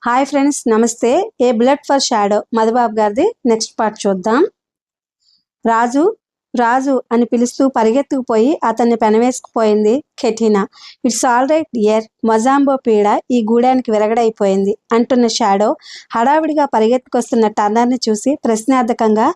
Hi friends, నమస్తే. ఏ blood for shadow Madhubabu గారిది next part చూద్దాం. రాజు రాజు అని పిలుస్తూ పరిగెత్తుకుపోయి అతన్ని పెనవేసుకుపోయింది కెటీనా. ఇట్స్ ఆల్ రైట్ ఇయర్, మొజాంబో పీడ ఈ గూడానికి విరగడైపోయింది అంటున్న షాడో హడావిడిగా పరిగెత్తుకొస్తున్న టర్నర్ని చూసి ప్రశ్నార్థకంగా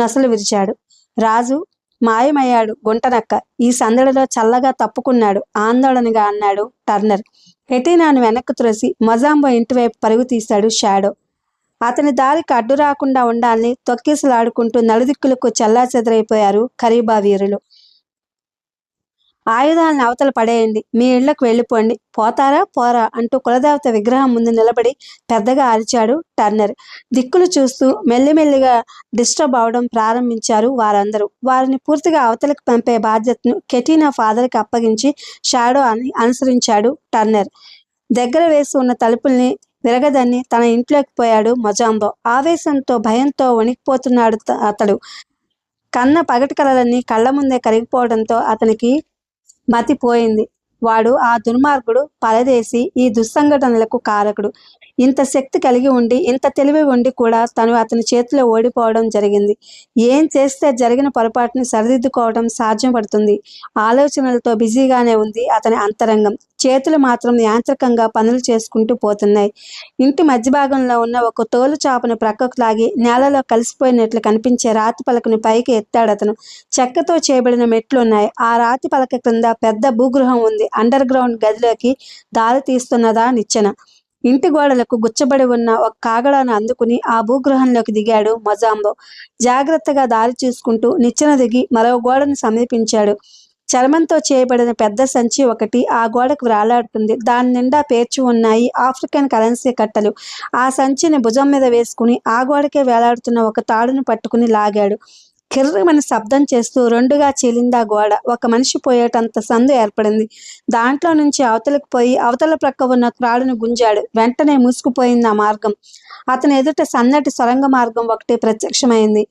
నొసలు విరిచాడు. రాజు మాయమయ్యాడు గుంటనక్క, ఈ సందడిలో చల్లగా తప్పుకున్నాడు ఆందోళనగా అన్నాడు టర్నర్. కెటీనాను వెనక్కు త్రోసి మొజాంబో ఇంటివైపు పరుగు తీశాడు షాడో. అతని దారికి అడ్డు రాకుండా ఉండాలని తొక్కిసలాడుకుంటూ నలుదిక్కులకు చెల్లాచెదరైపోయారు కరీబా వీరులు. ఆయుధాలను అవతల పడేయండి, మీ ఇళ్లకు వెళ్ళిపోండి, పోతారా పోరా అంటూ కులదేవత విగ్రహం ముందు నిలబడి పెద్దగా అరిచాడు టర్నర్. దిక్కులు చూస్తూ మెల్లిమెల్లిగా డిస్టర్బ్ అవడం ప్రారంభించారు వారందరూ. వారిని పూర్తిగా అవతలకు పంపే బాధ్యతను కెటీనా ఫాదర్కి అప్పగించి షాడో అని అనుసరించాడు టర్నర్. దగ్గర వేసి ఉన్న తలుపుల్ని విరగదన్ని తన ఇంట్లోకి పోయాడు మొజాంబో. ఆవేశంతో భయంతో వణికిపోతున్నాడు అతడు. కన్న పగటి కలలన్నీ కళ్ళ ముందే కరిగిపోవడంతో అతనికి మతిపోయింది. వాడు ఆ దుర్మార్గుడు పరదేశి ఈ దుస్సంఘటనలకు కారకుడు. ఇంత శక్తి కలిగి ఉండి, ఇంత తెలివి ఉండి కూడా తను అతని చేతిలో ఓడిపోవడం జరిగింది. ఏం చేస్తే జరిగిన పొరపాటుని సరిదిద్దుకోవడం సాధ్యపడుతుంది? ఆలోచనలతో బిజీగానే ఉంది అతని అంతరంగం. చేతులు మాత్రం యాంత్రికంగా పనులు చేసుకుంటూ పోతున్నాయి. ఇంటి మధ్య భాగంలో ఉన్న ఒక తోలు చాపను ప్రక్కకు లాగి నేలలో కలిసిపోయినట్లు కనిపించే రాతి పలకను పైకి ఎత్తాడతను. చెక్కతో చేయబడిన మెట్లున్నాయి. ఆ రాతి పలక క్రింద పెద్ద భూగృహం ఉంది. అండర్ గ్రౌండ్ గదిలోకి దారి తీస్తున్నదా నిచ్చెన. ఇంటి గోడలకు గుచ్చబడి ఉన్న ఒక కాగడాను అందుకుని ఆ భూగృహంలోకి దిగాడు మొజాంబో. జాగ్రత్తగా దారి చూసుకుంటూ నిచ్చెన దిగి మరో గోడను సమీపించాడు. చర్మంతో చేయబడిన పెద్ద సంచి ఒకటి ఆ గోడకు వేలాడుతుంది. దాని నిండా పేర్చి ఉన్నాయి ఆఫ్రికన్ కరెన్సీ కట్టలు. ఆ సంచిని భుజం మీద వేసుకుని ఆ గోడకే వేలాడుతున్న ఒక తాడును పట్టుకుని లాగాడు. కిర్రమని శబ్దం చేస్తూ రెండుగా చీలిందా గోడ. ఒక మనిషి పోయేటంత సందు ఏర్పడింది. దాంట్లో నుంచి అవతలకు పోయి అవతల ప్రక్క ఉన్న త్రాడును గుంజాడు. వెంటనే మూసుకుపోయింది ఆ మార్గం. అతని ఎదుట సన్నటి సొరంగ మార్గం ఒకటి ప్రత్యక్షమైంది.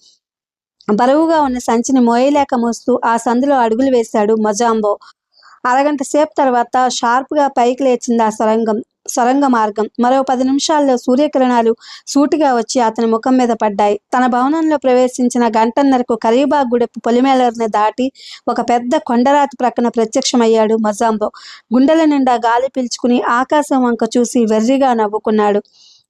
బరువుగా ఉన్న సంచిని మోయలేక మోస్తూ ఆ సందులో అడుగులు వేశాడు మొజాంబో. అరగంట సేపు తర్వాత షార్ప్గా పైకి లేచింది ఆ సొరంగ మార్గం. మరో 10 నిమిషాల్లో సూర్యకిరణాలు సూటిగా వచ్చి అతని ముఖం మీద పడ్డాయి. తన భవనంలో ప్రవేశించిన గంటన్నరకు కరీబా గుడెపు పొలిమేరని దాటి ఒక పెద్ద కొండరాతి ప్రక్కన ప్రత్యక్షమయ్యాడు మొజాంబో. గుండెల నిండా గాలి పీల్చుకుని ఆకాశం వంక చూసి వెర్రిగా నవ్వుకున్నాడు.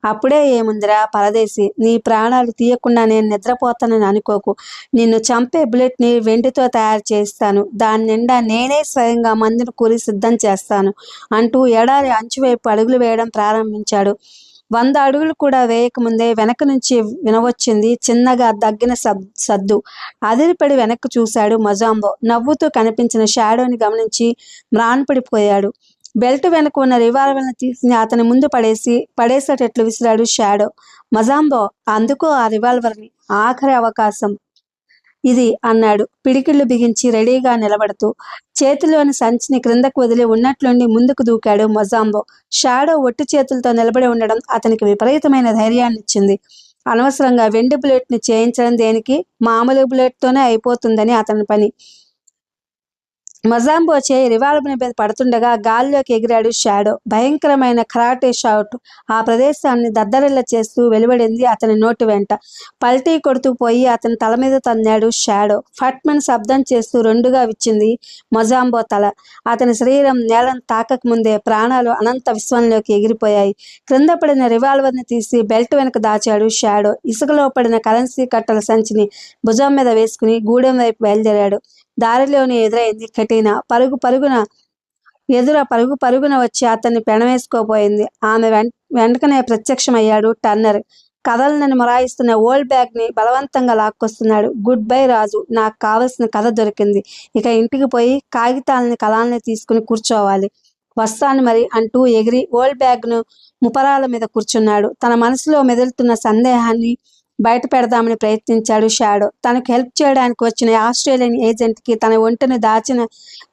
అప్పుడే ఏముందిరా పరదేశి, నీ ప్రాణాలు తీయకుండా నేను నిద్రపోతానని అనుకోకు. నిన్ను చంపే బుల్లెట్ని వెండితో తయారు చేస్తాను. దాని నిండా నేనే స్వయంగా మందును కూరి సిద్ధం చేస్తాను అంటూ ఎడారి అంచువైపు అడుగులు వేయడం ప్రారంభించాడు. 100 అడుగులు కూడా వేయకముందే వెనక నుంచి వినవచ్చింది చిన్నగా దగ్గిన సద్దు. అదిరిపడి వెనక్కు చూశాడు మొజాంబో. నవ్వుతూ కనిపించిన షాడోని గమనించి మ్రాన్పడిపోయాడు. బెల్ట్ వెనక ఉన్న రివాల్వర్ని తీసి అతని ముందు పడేసేటట్లు విసిరాడు షాడో. మొజాంబో, అందుకో ఆ రివాల్వర్ని, ఆఖరి అవకాశం ఇది అన్నాడు పిడికిళ్ళు బిగించి రెడీగా నిలబడుతూ. చేతిలోని సంచిని క్రిందకు వదిలి ఉన్నట్లుండి ముందుకు దూకాడు మొజాంబో. షాడో ఒట్టి చేతులతో నిలబడి ఉండడం అతనికి విపరీతమైన ధైర్యాన్నిచ్చింది. అనవసరంగా వెండి బుల్లెట్ని చేయించడం దేనికి, మామూలు బుల్లెట్తోనే అయిపోతుందని అతని పని. మొజాంబో చేయి రివాల్వర్ మీద పడుతుండగా గాల్లోకి ఎగిరాడు షాడో. భయంకరమైన కరాటే షాట్ ఆ ప్రదేశాన్ని దద్దరిల్ల చేస్తూ వెలువడింది అతని నోటి వెంట. పల్టీ కొడుతూ పోయి అతని తల మీద తన్నాడు షాడో. ఫట్మన్ శబ్దం చేస్తూ రెండుగా విచ్చింది మొజాంబో తల. అతని శరీరం నేలను తాకక ముందే ప్రాణాలు అనంత విశ్వంలోకి ఎగిరిపోయాయి. క్రింద పడిన రివాల్వర్ని తీసి బెల్ట్ వెనక దాచాడు షాడో. ఇసుకలో పడిన కరెన్సీ కట్టల సంచిని భుజం మీద వేసుకుని గూడెం వైపు బయలుదేరాడు. దారిలోని ఎదురైంది కెటీనా. పరుగు పరుగున వచ్చి అతన్ని పెనవేసుకోపోయింది. ఆమె వెంటనే ప్రత్యక్షమయ్యాడు టర్నర్. కథలనని మొరాయిస్తున్న ఓల్డ్ బ్యాగ్ని బలవంతంగా లాక్కొస్తున్నాడు. గుడ్ బై రాజు, నాకు కావలసిన కథ దొరికింది. ఇక ఇంటికి పోయి కాగితాలని కలాల్ని తీసుకుని కూర్చోవాలి. వస్తాను మరి అంటూ ఎగిరి ఓల్డ్ బ్యాగ్ను ముపరాల మీద కూర్చున్నాడు. తన మనసులో మెదులుతున్న సందేహాన్ని బయట పెడదామని ప్రయత్నించాడు షాడో. తనకు హెల్ప్ చేయడానికి వచ్చిన ఆస్ట్రేలియన్ ఏజెంట్కి తన ఒంటిని దాచిన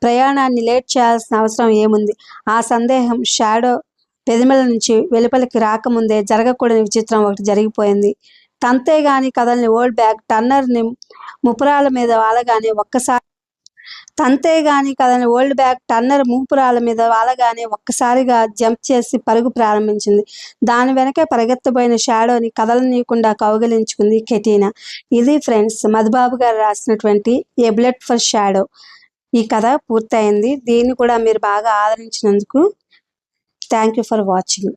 ప్రయాణాన్ని లేట్ చేయాల్సిన అవసరం ఏముంది? ఆ సందేహం షాడో పెదిమల నుంచి వెలుపలికి రాకముందే జరగకూడని విచిత్రం ఒకటి జరిగిపోయింది. తంతేగాని కదలని ఓల్డ్ బ్యాగ్ టర్నర్ని ముపురాల మీద వాలగానే ఒక్కసారి తంతే గాని కదని ఓల్డ్ బ్యాగ్ టర్నర్ మూపురాల మీద వాలగానే ఒక్కసారిగా జంప్ చేసి పరుగు ప్రారంభించింది. దాని వెనకే పరిగెత్తబోయిన షాడోని కదలనీయకుండా కౌగిలించుకుంది కెటీనా. ఇది ఫ్రెండ్స్ మధుబాబు గారు రాసినటువంటి ఏ బుల్లెట్ ఫర్ షాడో. ఈ కథ పూర్తయింది. దీన్ని కూడా మీరు బాగా ఆదరించినందుకు థ్యాంక్ యూ ఫర్ వాచింగ్.